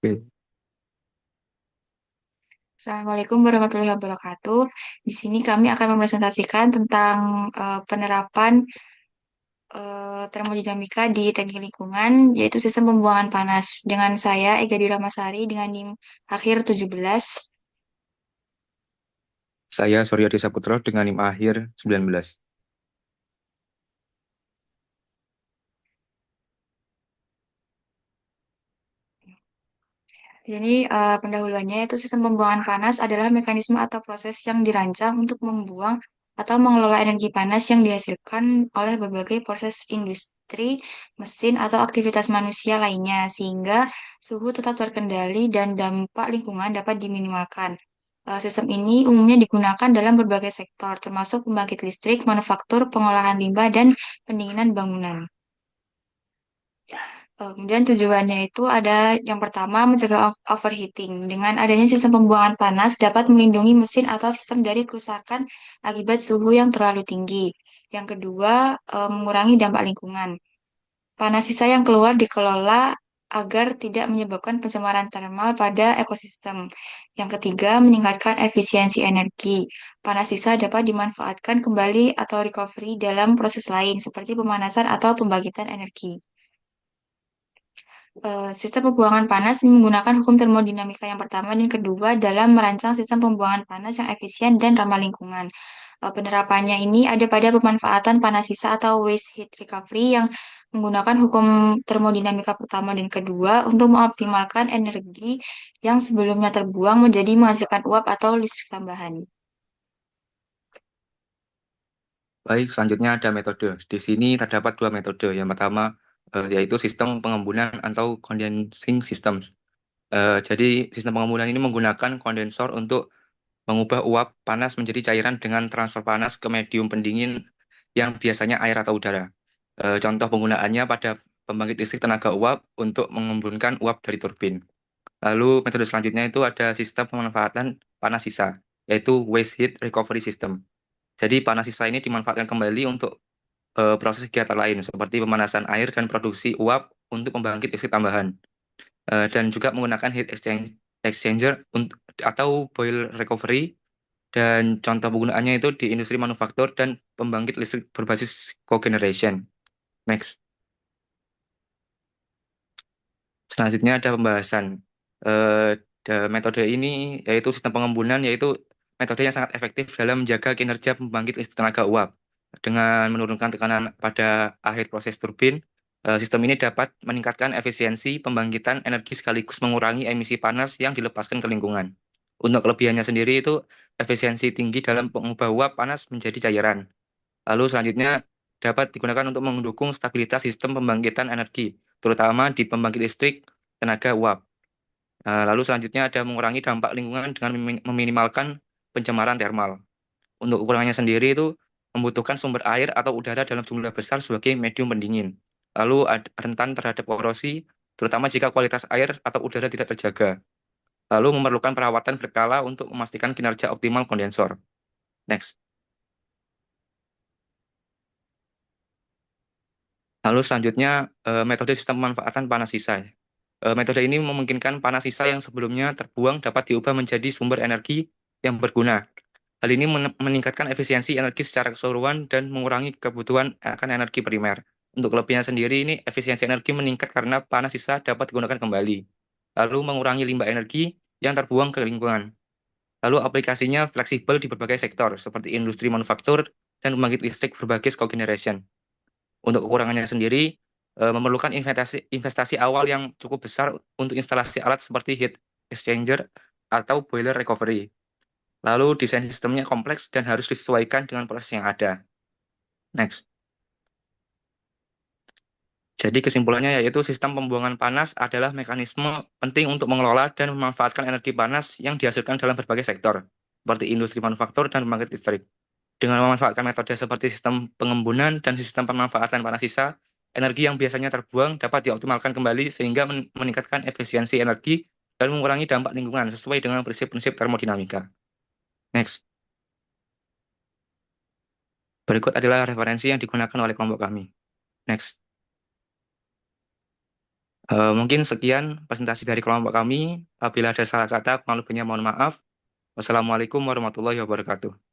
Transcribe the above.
Oke. Assalamualaikum warahmatullahi wabarakatuh. Di sini kami akan mempresentasikan tentang penerapan termodinamika di teknik lingkungan, yaitu sistem pembuangan panas. Dengan saya, Ega Dwi Ramasari, dengan NIM akhir 17. Saya Suryo Desa Putro dengan NIM akhir 19. Jadi, pendahuluannya yaitu sistem pembuangan panas adalah mekanisme atau proses yang dirancang untuk membuang atau mengelola energi panas yang dihasilkan oleh berbagai proses industri, mesin, atau aktivitas manusia lainnya, sehingga suhu tetap terkendali dan dampak lingkungan dapat diminimalkan. Sistem ini umumnya digunakan dalam berbagai sektor, termasuk pembangkit listrik, manufaktur, pengolahan limbah, dan pendinginan bangunan. Kemudian tujuannya itu ada yang pertama mencegah overheating. Dengan adanya sistem pembuangan panas dapat melindungi mesin atau sistem dari kerusakan akibat suhu yang terlalu tinggi. Yang kedua, mengurangi dampak lingkungan. Panas sisa yang keluar dikelola agar tidak menyebabkan pencemaran termal pada ekosistem. Yang ketiga, meningkatkan efisiensi energi. Panas sisa dapat dimanfaatkan kembali atau recovery dalam proses lain seperti pemanasan atau pembangkitan energi. Sistem pembuangan panas ini menggunakan hukum termodinamika yang pertama dan kedua dalam merancang sistem pembuangan panas yang efisien dan ramah lingkungan. Penerapannya ini ada pada pemanfaatan panas sisa atau waste heat recovery yang menggunakan hukum termodinamika pertama dan kedua untuk mengoptimalkan energi yang sebelumnya terbuang menjadi menghasilkan uap atau listrik tambahan. Baik, selanjutnya ada metode. Di sini terdapat dua metode. Yang pertama yaitu sistem pengembunan atau condensing systems. Jadi sistem pengembunan ini menggunakan kondensor untuk mengubah uap panas menjadi cairan dengan transfer panas ke medium pendingin yang biasanya air atau udara. Contoh penggunaannya pada pembangkit listrik tenaga uap untuk mengembunkan uap dari turbin. Lalu metode selanjutnya itu ada sistem pemanfaatan panas sisa, yaitu waste heat recovery system. Jadi panas sisa ini dimanfaatkan kembali untuk proses kegiatan lain seperti pemanasan air dan produksi uap untuk pembangkit listrik tambahan. Dan juga menggunakan exchanger atau boil recovery, dan contoh penggunaannya itu di industri manufaktur dan pembangkit listrik berbasis cogeneration. Next. Selanjutnya ada pembahasan metode ini, yaitu sistem pengembunan, yaitu metode yang sangat efektif dalam menjaga kinerja pembangkit listrik tenaga uap. Dengan menurunkan tekanan pada akhir proses turbin, sistem ini dapat meningkatkan efisiensi pembangkitan energi sekaligus mengurangi emisi panas yang dilepaskan ke lingkungan. Untuk kelebihannya sendiri itu efisiensi tinggi dalam mengubah uap panas menjadi cairan. Lalu selanjutnya dapat digunakan untuk mendukung stabilitas sistem pembangkitan energi, terutama di pembangkit listrik tenaga uap. Lalu selanjutnya ada mengurangi dampak lingkungan dengan meminimalkan pencemaran termal. Untuk ukurannya sendiri itu membutuhkan sumber air atau udara dalam jumlah besar sebagai medium pendingin. Lalu rentan terhadap korosi, terutama jika kualitas air atau udara tidak terjaga. Lalu memerlukan perawatan berkala untuk memastikan kinerja optimal kondensor. Next. Lalu selanjutnya metode sistem pemanfaatan panas sisa. Metode ini memungkinkan panas sisa yang sebelumnya terbuang dapat diubah menjadi sumber energi yang berguna. Hal ini meningkatkan efisiensi energi secara keseluruhan dan mengurangi kebutuhan akan energi primer. Untuk kelebihannya sendiri ini efisiensi energi meningkat karena panas sisa dapat digunakan kembali. Lalu mengurangi limbah energi yang terbuang ke lingkungan. Lalu aplikasinya fleksibel di berbagai sektor seperti industri manufaktur dan pembangkit listrik berbasis cogeneration. Untuk kekurangannya sendiri, memerlukan investasi awal yang cukup besar untuk instalasi alat seperti heat exchanger atau boiler recovery. Lalu desain sistemnya kompleks dan harus disesuaikan dengan proses yang ada. Next. Jadi kesimpulannya yaitu sistem pembuangan panas adalah mekanisme penting untuk mengelola dan memanfaatkan energi panas yang dihasilkan dalam berbagai sektor, seperti industri manufaktur dan pembangkit listrik. Dengan memanfaatkan metode seperti sistem pengembunan dan sistem pemanfaatan panas sisa, energi yang biasanya terbuang dapat dioptimalkan kembali sehingga meningkatkan efisiensi energi dan mengurangi dampak lingkungan sesuai dengan prinsip-prinsip termodinamika. Next. Berikut adalah referensi yang digunakan oleh kelompok kami. Next. Mungkin sekian presentasi dari kelompok kami. Apabila ada salah kata, kurang lebihnya mohon maaf. Wassalamualaikum warahmatullahi wabarakatuh.